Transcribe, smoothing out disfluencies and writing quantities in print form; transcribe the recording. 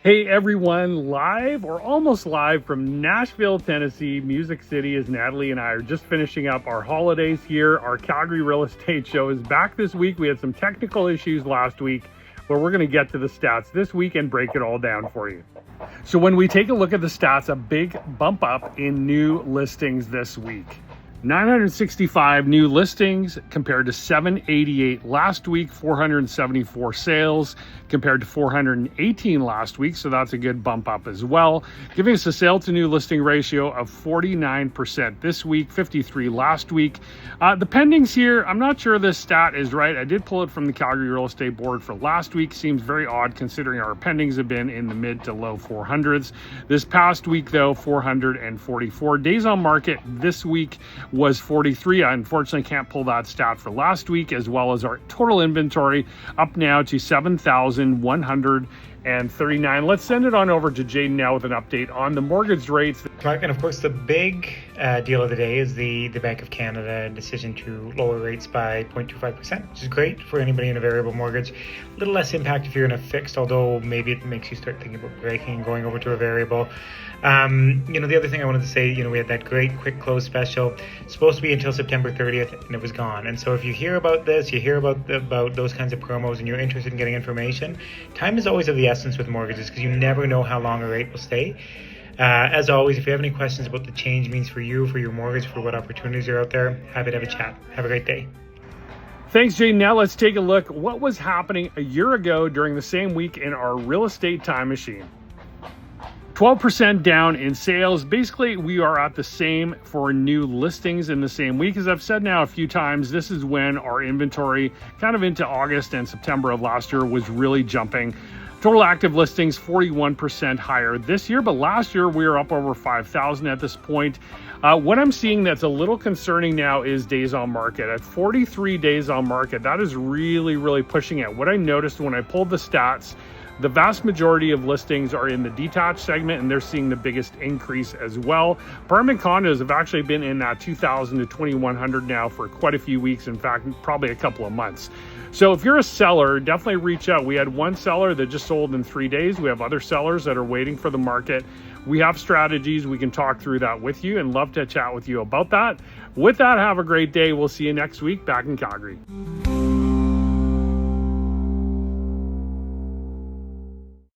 Hey everyone, live or almost live from Nashville, Tennessee, Music City, as Natalie and I are just finishing up our holidays here. Our Calgary real estate show is back this week. We had some technical issues last week, but we're going to get to the stats this week and break it all down for you. So when we take a look at the stats, a big bump up in new listings this week. 965 new listings compared to 788 last week, 474 sales compared to 418 last week. So that's a good bump up as well, giving us a sale to new listing ratio of 49% this week, 53 last week. The pendings here, I'm not sure this stat is right. I did pull it from the Calgary Real Estate Board for last week. Seems very odd considering our pendings have been in the mid to low 400s. This past week though, 444 days on market this week was 43. I unfortunately can't pull that stat for last week, as well as our total inventory up now to 7,139. Let's send it on over to Jaden now with an update on the mortgage rates. Mark, and of course the big deal of the day is the Bank of Canada decision to lower rates by 0.25%, which is great for anybody in a variable mortgage. A little less impact if you're in a fixed, although maybe it makes you start thinking about breaking and going over to a variable. The other thing I wanted to say, we had that great quick close special. It's supposed to be until September 30th and it was gone. And so if you hear about this, you hear about those kinds of promos and you're interested in getting information, time is always of the essence with mortgages because you never know how long a rate will stay. As always, if you have any questions about the change means for you, for your mortgage, for what opportunities are out there, happy to have a chat. Have a great day. Thanks, Jay. Now let's take a look what was happening a year ago during the same week in our real estate time machine. 12% down in sales. Basically, we are at the same for new listings in the same week. As I've said now a few times, this is when our inventory kind of into August and September of last year was really jumping. Total active listings 41% higher this year, but last year we were up over 5,000 at this point. What I'm seeing that's a little concerning now is days on market. At 43 days on market, that is really, really pushing it. What I noticed when I pulled the stats, the vast majority of listings are in the detached segment and they're seeing the biggest increase as well. Apartment condos have actually been in that 2,000 to 2,100 now for quite a few weeks. In fact, probably a couple of months. So if you're a seller, definitely reach out. We had one seller that just sold in 3 days. We have other sellers that are waiting for the market. We have strategies. We can talk through that with you and love to chat with you about that. With that, have a great day. We'll see you next week back in Calgary.